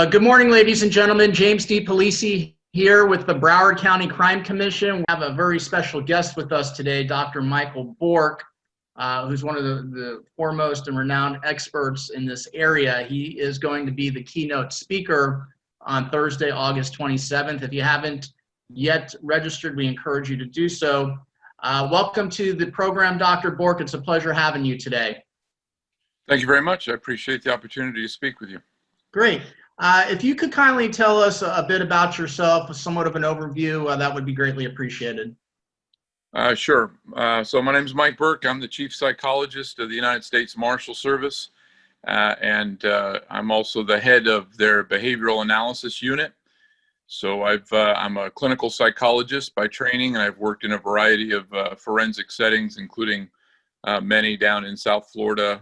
Good morning, ladies and gentlemen. James DePelisi here with the Broward County Crime Commission. We have a very special guest with us today, Dr. Michael Bourke, who's one of the foremost and renowned experts in this area. He is going to be the keynote speaker on Thursday, August 27th. If you haven't yet registered, we encourage you to do so. Welcome to the program, Dr. Bourke. It's a pleasure having you today. Thank you very much. I appreciate the opportunity to speak with you. Great. If you could kindly tell us a bit about yourself, somewhat of an overview, that would be greatly appreciated. Sure. So my name is Mike Bourke. I'm the Chief Psychologist of the United States Marshals Service, and I'm also the head of their Behavioral Analysis Unit. So I'm a clinical psychologist by training, and I've worked in a variety of forensic settings, including many down in South Florida,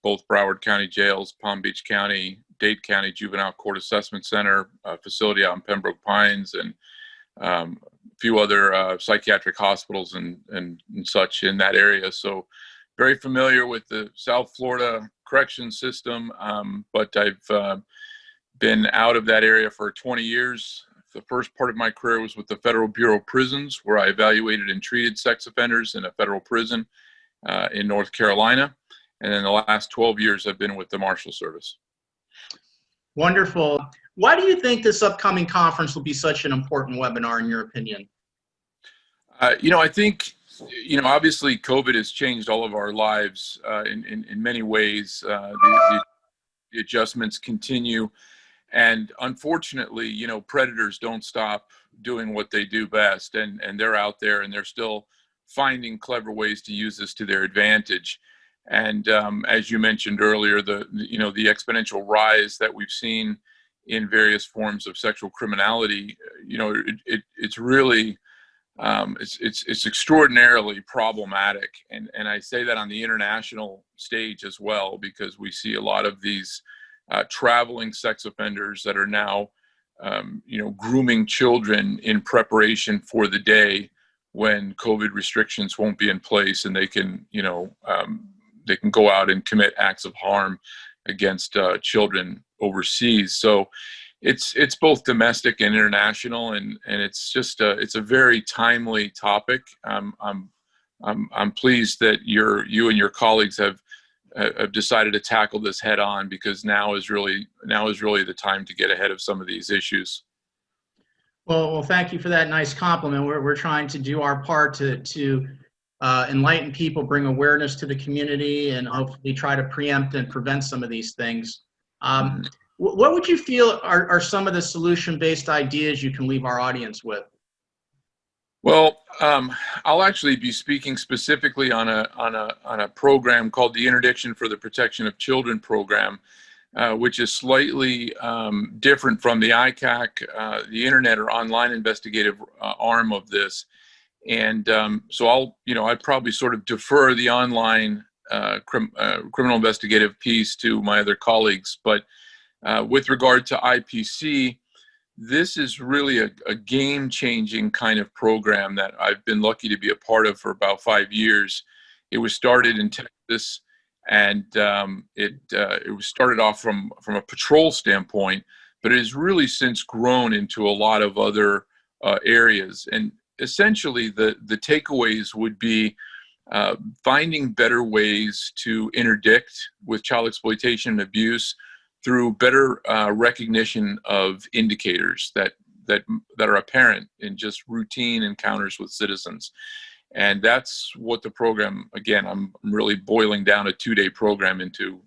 both Broward County jails, Palm Beach County, Dade County Juvenile Court Assessment Center, facility out in Pembroke Pines, and a few other psychiatric hospitals and such in that area. So very familiar with the South Florida correction system, but I've been out of that area for 20 years. The first part of my career was with the Federal Bureau of Prisons, where I evaluated and treated sex offenders in a federal prison in North Carolina. And then the last 12 years, I've been with the Marshals Service. Wonderful. Why do you think this upcoming conference will be such an important webinar, in your opinion? I think, obviously COVID has changed all of our lives in many ways. The adjustments continue. And unfortunately, predators don't stop doing what they do best. And they're out there and they're still finding clever ways to use this to their advantage. And as you mentioned earlier, the exponential rise that we've seen in various forms of sexual criminality, it's really it's extraordinarily problematic. And I say that on the international stage as well, because we see a lot of these traveling sex offenders that are now grooming children in preparation for the day when COVID restrictions won't be in place, and they can they can go out and commit acts of harm against children overseas. So it's both domestic and international, and it's just it's a very timely topic. I'm pleased that you and your colleagues have decided to tackle this head on, because now is really the time to get ahead of some of these issues. Well, thank you for that nice compliment. We're trying to do our part to enlighten people, bring awareness to the community, and hopefully try to preempt and prevent some of these things. What would you feel are some of the solution-based ideas you can leave our audience with? Well, I'll actually be speaking specifically on a program called the Interdiction for the Protection of Children program, which is slightly different from the ICAC, the Internet or online investigative arm of this. And so I'd probably sort of defer the online criminal investigative piece to my other colleagues. But with regard to IPC, this is really a game-changing kind of program that I've been lucky to be a part of for about 5 years. It was started in Texas, and it was started off from a patrol standpoint, but it has really since grown into a lot of other areas. And essentially, the takeaways would be finding better ways to interdict with child exploitation and abuse through better recognition of indicators that are apparent in just routine encounters with citizens. And that's what the program, again, I'm really boiling down a 2-day program into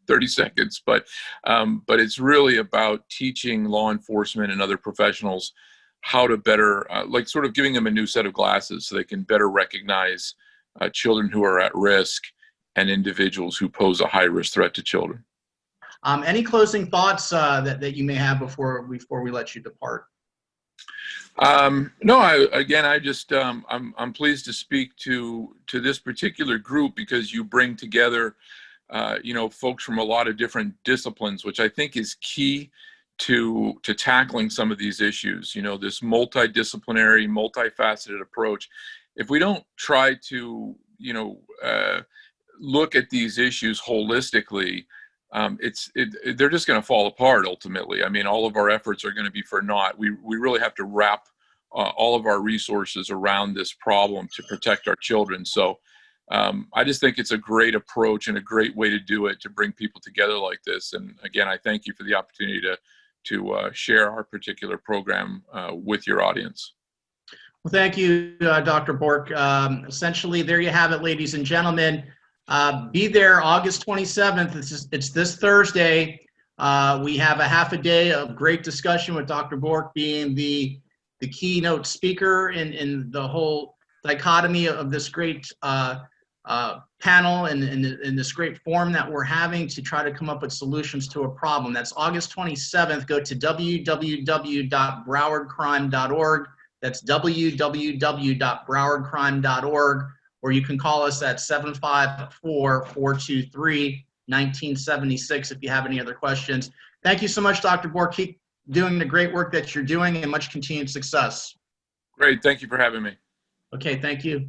30 seconds, but it's really about teaching law enforcement and other professionals how to better, sort of giving them a new set of glasses so they can better recognize children who are at risk and individuals who pose a high-risk threat to children. Any closing thoughts that you may have before we let you depart? No, I'm pleased to speak to this particular group, because you bring together, folks from a lot of different disciplines, which I think is key to tackling some of these issues. This multidisciplinary, multifaceted approach. If we don't try to, look at these issues holistically, they're just going to fall apart ultimately. I mean, all of our efforts are going to be for naught. We really have to wrap all of our resources around this problem to protect our children. So I just think it's a great approach and a great way to do it, to bring people together like this. And again, I thank you for the opportunity to share our particular program with your audience. Well, thank you, Dr. Bourke. Essentially, there you have it, ladies and gentlemen. Be there August 27th. It's this Thursday. We have a half a day of great discussion with Dr. Bourke being the keynote speaker in the whole dichotomy of this great panel and in this great forum that we're having to try to come up with solutions to a problem. That's August 27th. Go to www.browardcrime.org. That's www.browardcrime.org, or you can call us at 754-423-1976 if you have any other questions. Thank you so much, Dr. Bourke. Keep doing the great work that you're doing, and much continued success. Great. Thank you for having me. Okay, thank you.